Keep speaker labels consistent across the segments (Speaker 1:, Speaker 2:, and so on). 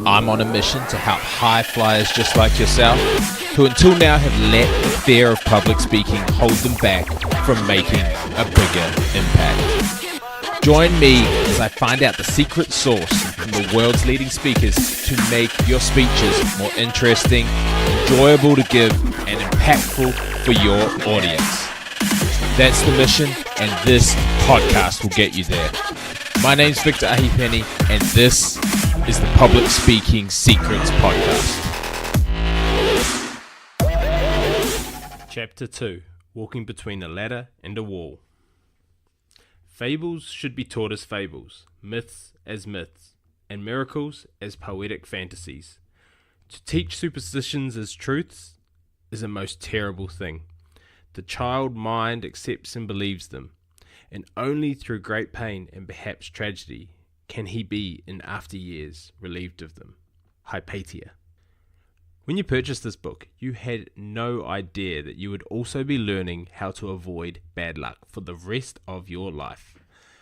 Speaker 1: I'm on a mission to help high flyers just like yourself, who until now have let the fear of public speaking hold them back from making a bigger impact. Join me as I find out the secret sauce from the world's leading speakers to make your speeches more interesting, enjoyable to give, and impactful for your audience. That's the mission, and this podcast will get you there. My name's Victor Ahipene, and this is the Public Speaking Secrets Podcast.
Speaker 2: Chapter 2. Walking Between a Ladder and a Wall. Fables should be taught as fables, myths as myths, and miracles as poetic fantasies. To teach superstitions as truths is a most terrible thing. The child mind accepts and believes them, and only through great pain and perhaps tragedy can he be in after years relieved of them. Ahipene. When you purchased this book, you had no idea that you would also be learning how to avoid bad luck for the rest of your life.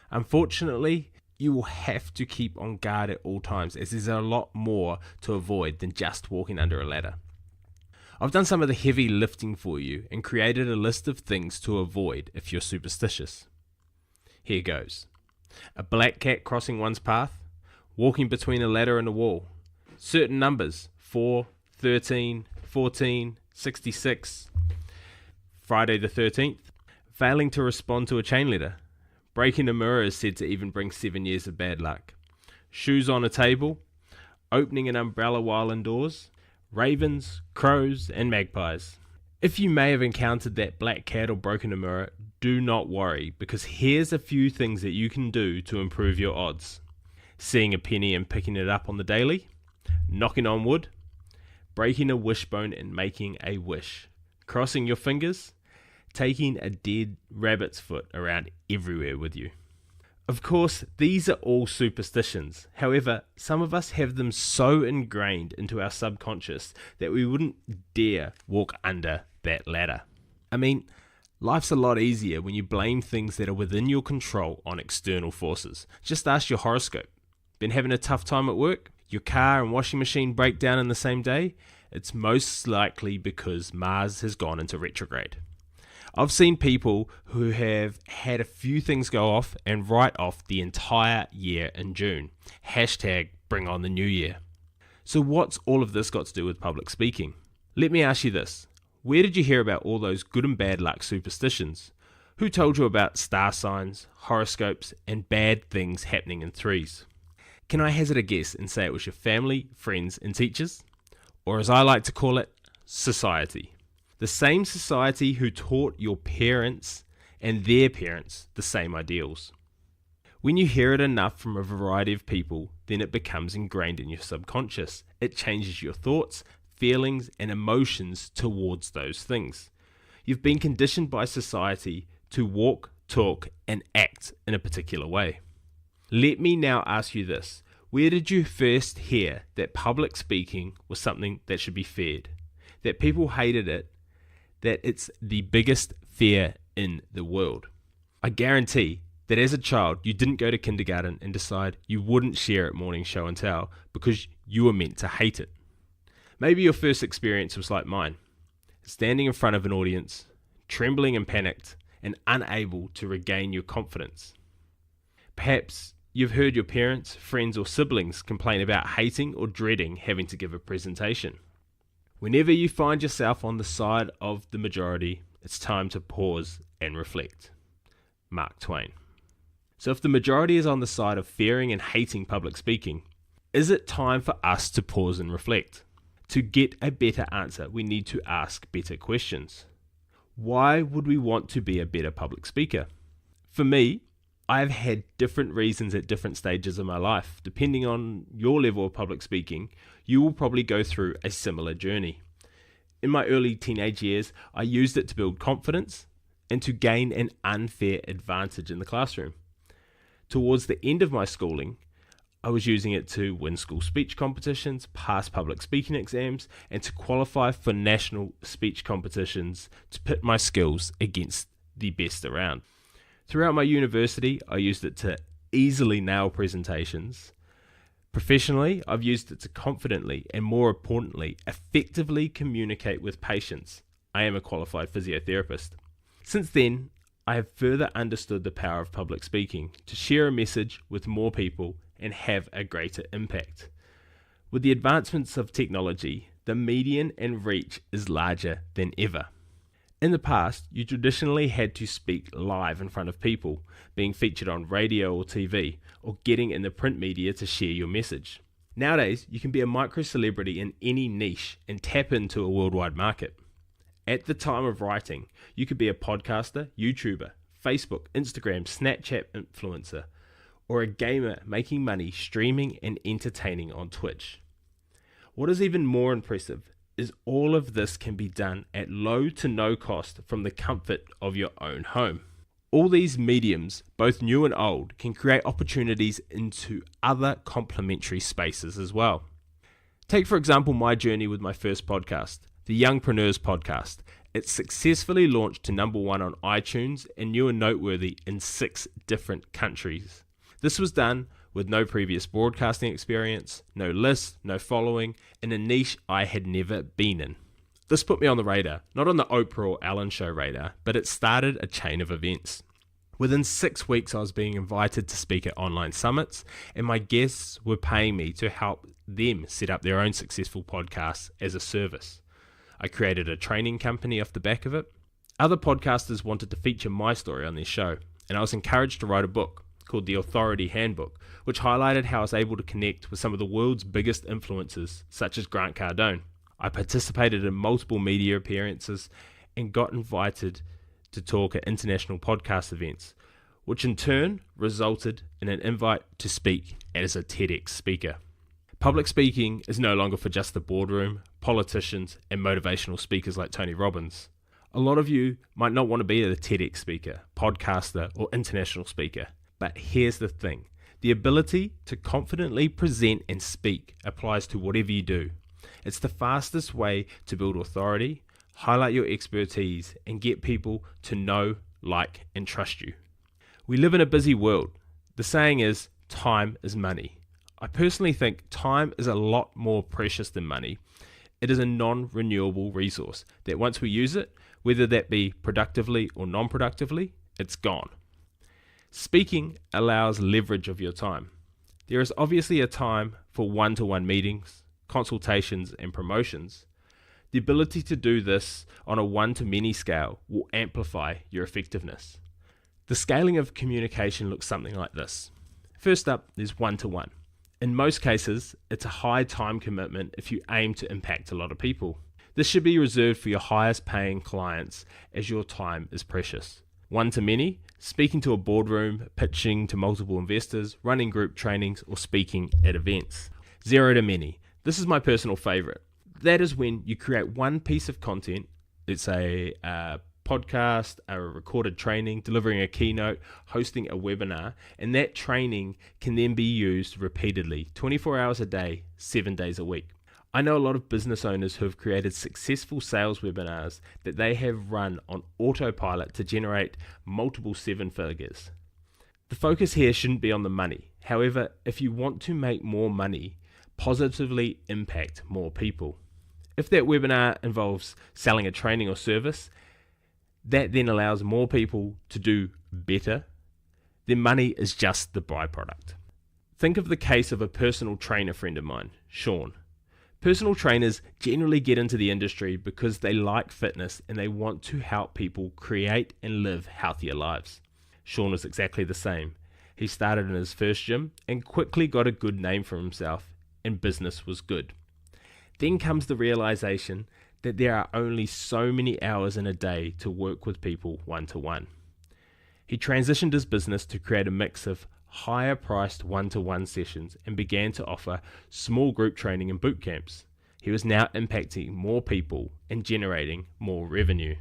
Speaker 2: Unfortunately, you will have to keep on guard at all times, as there's a lot more to avoid than just walking under a ladder. I've done some of the heavy lifting for you and created a list of things to avoid if you're superstitious. Here goes. A black cat crossing one's path, walking between a ladder and a wall, certain numbers, 4, 13, 14, 66, Friday the 13th, failing to respond to a chain letter, breaking a mirror is said to even bring 7 years of bad luck, shoes on a table, opening an umbrella while indoors, ravens, crows, and magpies. If you may have encountered that black cat or broken a mirror, do not worry, because here's a few things that you can do to improve your odds. Seeing a penny and picking it up on the daily, knocking on wood, breaking a wishbone and making a wish, crossing your fingers, taking a dead rabbit's foot around everywhere with you. Of course, these are all superstitions. However, some of us have them so ingrained into our subconscious that we wouldn't dare walk under that ladder. I mean, life's a lot easier when you blame things that are within your control on external forces. Just ask your horoscope. Been having a tough time at work? Your car and washing machine break down in the same day? It's most likely because Mars has gone into retrograde. I've seen people who have had a few things go off and write off the entire year in June. Hashtag bring on the new year. So what's all of this got to do with public speaking? Let me ask you this. Where did you hear about all those good and bad luck superstitions? Who told you about star signs, horoscopes, and bad things happening in threes? Can I hazard a guess and say it was your family, friends, and teachers? Or as I like to call it, society. The same society who taught your parents and their parents the same ideals. When you hear it enough from a variety of people, then it becomes ingrained in your subconscious. It changes your thoughts, feelings, and emotions towards those things. You've been conditioned by society to walk, talk, and act in a particular way. Let me now ask you this. Where did you first hear that public speaking was something that should be feared? That people hated it? That it's the biggest fear in the world? I guarantee that as a child, you didn't go to kindergarten and decide you wouldn't share at morning show and tell because you were meant to hate it. Maybe your first experience was like mine, standing in front of an audience, trembling and panicked, and unable to regain your confidence. Perhaps you've heard your parents, friends, or siblings complain about hating or dreading having to give a presentation. Whenever you find yourself on the side of the majority, it's time to pause and reflect. Mark Twain. So if the majority is on the side of fearing and hating public speaking, is it time for us to pause and reflect? To get a better answer, we need to ask better questions. Why would we want to be a better public speaker? For me, I've had different reasons at different stages of my life. Depending on your level of public speaking, you will probably go through a similar journey. In my early teenage years, I used it to build confidence and to gain an unfair advantage in the classroom. Towards the end of my schooling, I was using it to win school speech competitions, pass public speaking exams, and to qualify for national speech competitions to pit my skills against the best around. Throughout my university, I used it to easily nail presentations, Professionally, I've used it to confidently and, more importantly, effectively communicate with patients. I am a qualified physiotherapist. Since then, I have further understood the power of public speaking to share a message with more people and have a greater impact. With the advancements of technology, the median and reach is larger than ever. In the past, you traditionally had to speak live in front of people, being featured on radio or TV, or getting in the print media to share your message. Nowadays, you can be a micro-celebrity in any niche and tap into a worldwide market. At the time of writing, you could be a podcaster, YouTuber, Facebook, Instagram, Snapchat influencer, or a gamer making money streaming and entertaining on Twitch. What is even more impressive is all of this can be done at low to no cost from the comfort of your own home. All these mediums, both new and old, can create opportunities into other complementary spaces as well. Take, for example, my journey with my first podcast, the Youngpreneurs Podcast. It successfully launched to #1 on iTunes and new and noteworthy in 6 different countries. This was done with no previous broadcasting experience, no list, no following, in a niche I had never been in. This put me on the radar, not on the Oprah or Ellen Show radar, but it started a chain of events. Within 6 weeks, I was being invited to speak at online summits, and my guests were paying me to help them set up their own successful podcasts as a service. I created a training company off the back of it. Other podcasters wanted to feature my story on their show, and I was encouraged to write a book called The Authority Handbook, which highlighted how I was able to connect with some of the world's biggest influencers, such as Grant Cardone. I participated in multiple media appearances and got invited to talk at international podcast events, which in turn resulted in an invite to speak as a TEDx speaker. Public speaking is no longer for just the boardroom, politicians, and motivational speakers like Tony Robbins. A lot of you might not want to be a TEDx speaker, podcaster, or international speaker. But here's the thing, the ability to confidently present and speak applies to whatever you do. It's the fastest way to build authority, highlight your expertise, and get people to know, like, and trust you. We live in a busy world. The saying is, time is money. I personally think time is a lot more precious than money. It is a non-renewable resource that once we use it, whether that be productively or non-productively, it's gone. Speaking allows leverage of your time. There is obviously a time for one-to-one meetings, consultations, and promotions. The ability to do this on a one-to-many scale will amplify your effectiveness. The scaling of communication looks something like this. First up is one-to-one. In most cases, it's a high time commitment if you aim to impact a lot of people. This should be reserved for your highest paying clients as your time is precious. One-to-many, speaking to a boardroom, pitching to multiple investors, running group trainings, or speaking at events. Zero-to-many. This is my personal favorite. That is when you create one piece of content, let's say a podcast, a recorded training, delivering a keynote, hosting a webinar, and that training can then be used repeatedly, 24 hours a day, 7 days a week. I know a lot of business owners who have created successful sales webinars that they have run on autopilot to generate multiple 7 figures. The focus here shouldn't be on the money. However, if you want to make more money, positively impact more people. If that webinar involves selling a training or service, that then allows more people to do better, then money is just the byproduct. Think of the case of a personal trainer friend of mine, Sean. Personal trainers generally get into the industry because they like fitness and they want to help people create and live healthier lives. Sean was exactly the same. He started in his first gym and quickly got a good name for himself, and business was good. Then comes the realization that there are only so many hours in a day to work with people one-to-one. He transitioned his business to create a mix of higher priced one-to-one sessions and began to offer small group training and boot camps. He was now impacting more people and generating more revenue.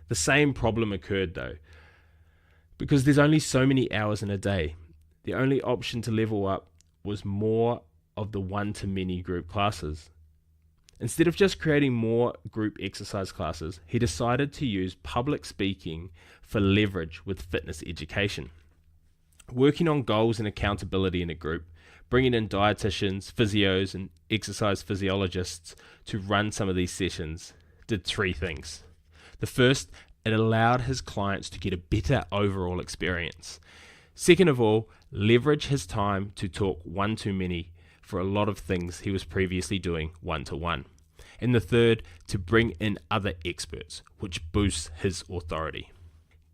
Speaker 2: The same problem occurred though, because there's only so many hours in a day. The only option to level up was more of the one-to-many group classes. Instead of just creating more group exercise classes, he decided to use public speaking for leverage with fitness education. Working on goals and accountability in a group, bringing in dietitians, physios, and exercise physiologists to run some of these sessions, did three things. The first, it allowed his clients to get a better overall experience. Second of all, leverage his time to talk one-to-many for a lot of things he was previously doing one-to-one. And the third, to bring in other experts, which boosts his authority.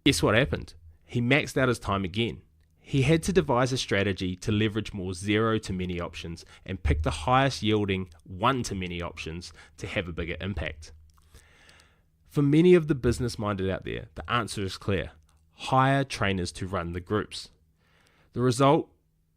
Speaker 2: Guess what happened? He maxed out his time again. He had to devise a strategy to leverage more zero-to-many options and pick the highest yielding one-to-many options to have a bigger impact. For many of the business-minded out there, the answer is clear. Hire trainers to run the groups. The result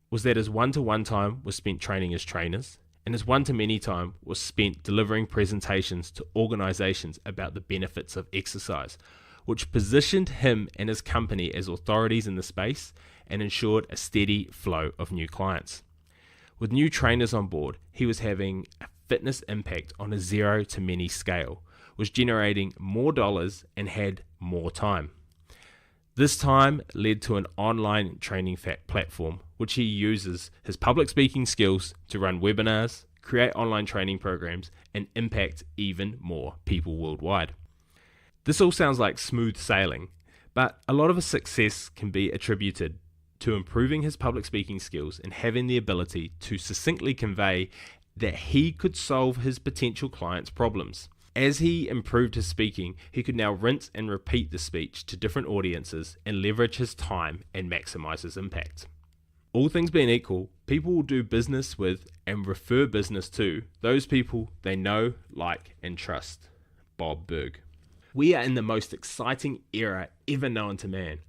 Speaker 2: was that his one-to-one time was spent training his trainers, and his one-to-many time was spent delivering presentations to organizations about the benefits of exercise, which positioned him and his company as authorities in the space and ensured a steady flow of new clients. With new trainers on board, he was having a fitness impact on a zero-to-many scale, was generating more dollars and had more time. This time led to an online training platform, which he uses his public speaking skills to run webinars, create online training programs, and impact even more people worldwide. This all sounds like smooth sailing, but a lot of his success can be attributed to improving his public speaking skills and having the ability to succinctly convey that he could solve his potential clients' problems. As he improved his speaking, he could now rinse and repeat the speech to different audiences and leverage his time and maximize his impact. All things being equal, people will do business with and refer business to those people they know, like, and trust. Bob Burg. We are in the most exciting era ever known to man.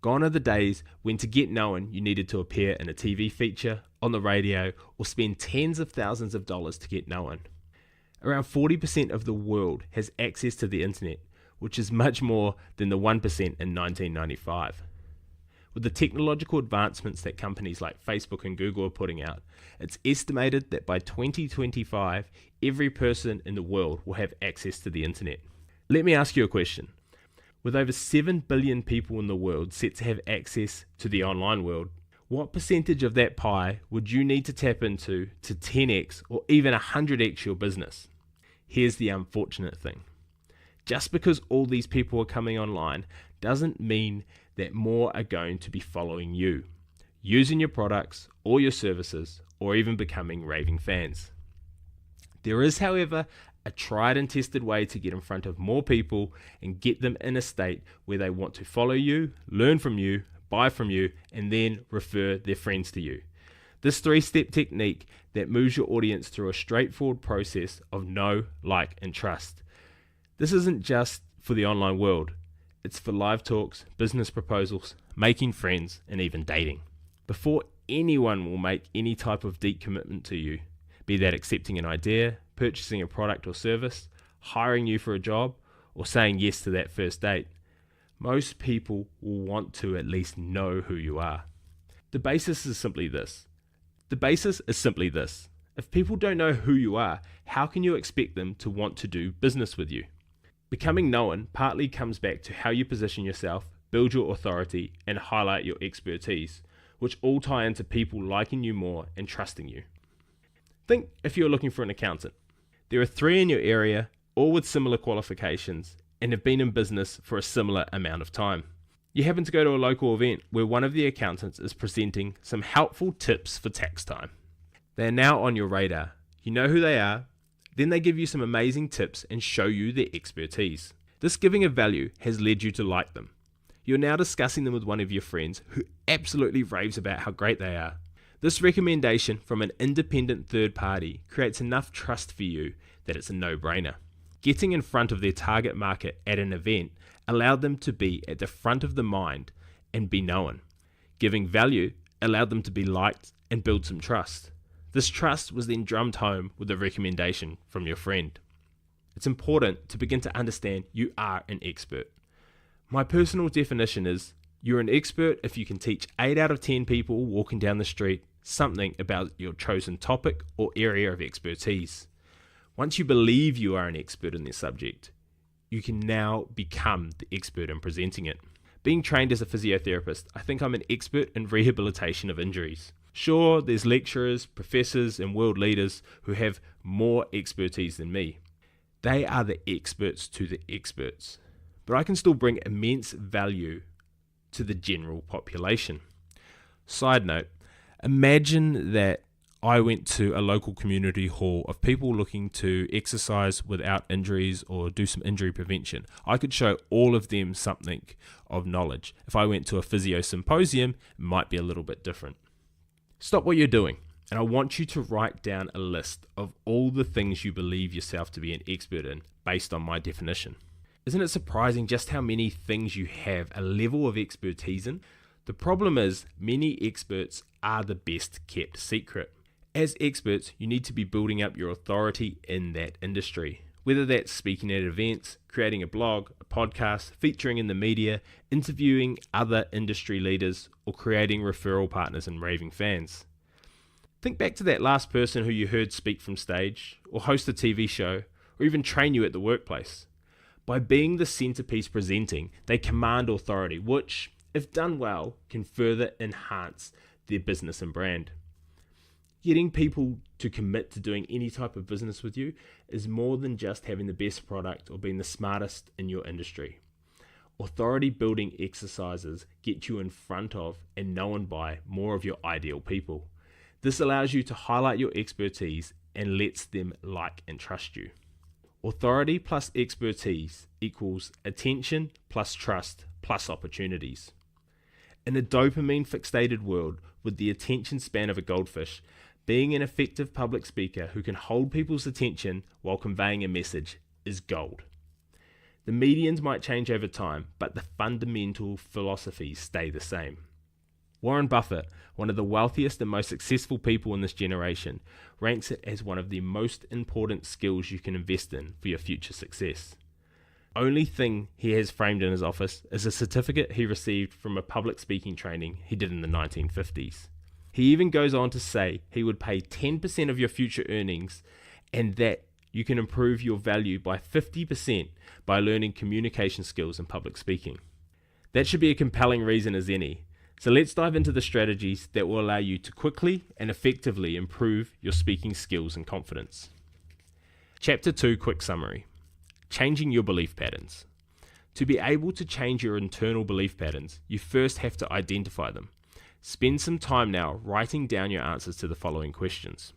Speaker 2: Gone are the days when to get known you needed to appear in a TV feature, on the radio, or spend tens of thousands of dollars to get known. Around 40% of the world has access to the internet, which is much more than the 1% in 1995. With the technological advancements that companies like Facebook and Google are putting out, it's estimated that by 2025, every person in the world will have access to the internet. Let me ask you a question. With over 7 billion people in the world set to have access to the online world, what percentage of that pie would you need to tap into to 10x or even 100x your business? Here's the unfortunate thing. Just because all these people are coming online doesn't mean that more are going to be following you, using your products or your services, or even becoming raving fans. There is, however, a tried and tested way to get in front of more people and get them in a state where they want to follow you, learn from you, buy from you, and then refer their friends to you. This 3-step technique that moves your audience through a straightforward process of know, like, and trust. This isn't just for the online world. It's for live talks, business proposals, making friends, and even dating. Before anyone will make any type of deep commitment to you, be that accepting an idea, purchasing a product or service, hiring you for a job, or saying yes to that first date, most people will want to at least know who you are. The basis is simply this. If people don't know who you are, how can you expect them to want to do business with you? Becoming known partly comes back to how you position yourself, build your authority, and highlight your expertise, which all tie into people liking you more and trusting you. Think if you're looking for an accountant. There are 3 in your area, all with similar qualifications, and have been in business for a similar amount of time. You happen to go to a local event where one of the accountants is presenting some helpful tips for tax time. They are now on your radar. You know who they are. Then they give you some amazing tips and show you their expertise. This giving of value has led you to like them. You're now discussing them with one of your friends who absolutely raves about how great they are. This recommendation from an independent third party creates enough trust for you that it's a no-brainer. Getting in front of their target market at an event allowed them to be at the front of the mind and be known. Giving value allowed them to be liked and build some trust. This trust was then drummed home with a recommendation from your friend. It's important to begin to understand you are an expert. My personal definition is you're an expert if you can teach 8 out of 10 people walking down the street something about your chosen topic or area of expertise. Once you believe you are an expert in this subject, you can now become the expert in presenting it. Being trained as a physiotherapist, I think I'm an expert in rehabilitation of injuries. Sure, there's lecturers, professors, and world leaders who have more expertise than me. They are the experts to the experts. But I can still bring immense value to the general population. Side note, imagine that I went to a local community hall of people looking to exercise without injuries or do some injury prevention. I could show all of them something of knowledge. If I went to a physio symposium, it might be a little bit different. Stop what you're doing, and I want you to write down a list of all the things you believe yourself to be an expert in based on my definition. Isn't it surprising just how many things you have a level of expertise in? The problem is, many experts are the best kept secret. As experts, you need to be building up your authority in that industry, whether that's speaking at events, creating a blog, a podcast, featuring in the media, interviewing other industry leaders, or creating referral partners and raving fans. Think back to that last person who you heard speak from stage, or host a TV show, or even train you at the workplace. By being the centerpiece presenting, they command authority, which, if done well, can further enhance their business and brand. Getting people to commit to doing any type of business with you is more than just having the best product or being the smartest in your industry. Authority building exercises get you in front of and known by more of your ideal people. This allows you to highlight your expertise and lets them like and trust you. Authority plus expertise equals attention plus trust plus opportunities. In a dopamine fixated world with the attention span of a goldfish, being an effective public speaker who can hold people's attention while conveying a message is gold. The medians might change over time, but the fundamental philosophies stay the same. Warren Buffett, one of the wealthiest and most successful people in this generation, ranks it as one of the most important skills you can invest in for your future success. Only thing he has framed in his office is a certificate he received from a public speaking training he did in the 1950s. He even goes on to say he would pay 10% of your future earnings and that you can improve your value by 50% by learning communication skills and public speaking. That should be a compelling reason as any. So let's dive into the strategies that will allow you to quickly and effectively improve your speaking skills and confidence. Chapter 2, quick summary. Changing your belief patterns. To be able to change your internal belief patterns, you first have to identify them. Spend some time now writing down your answers to the following questions.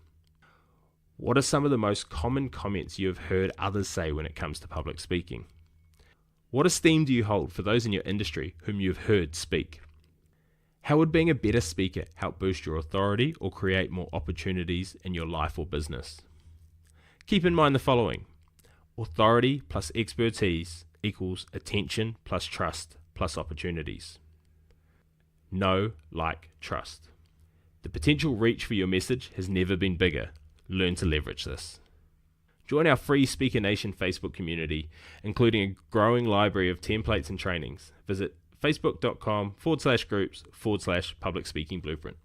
Speaker 2: What are some of the most common comments you have heard others say when it comes to public speaking? What esteem do you hold for those in your industry whom you have heard speak? How would being a better speaker help boost your authority or create more opportunities in your life or business? Keep in mind the following. Authority plus expertise equals attention plus trust plus opportunities. Know, like, trust. The potential reach for your message has never been bigger. Learn to leverage this. Join our free Speaker Nation Facebook community, including a growing library of templates and trainings. Visit facebook.com/groups/public speaking blueprint.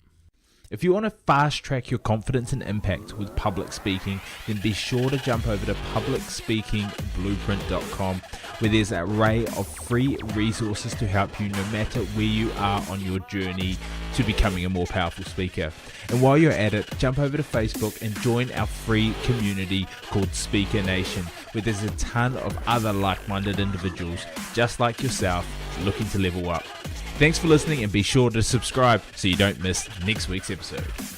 Speaker 1: If you want to fast track your confidence and impact with public speaking, then be sure to jump over to publicspeakingblueprint.com, where there's an array of free resources to help you no matter where you are on your journey to becoming a more powerful speaker. And while you're at it, jump over to Facebook and join our free community called Speaker Nation, where there's a ton of other like-minded individuals just like yourself looking to level up. Thanks for listening, and be sure to subscribe so you don't miss next week's episode.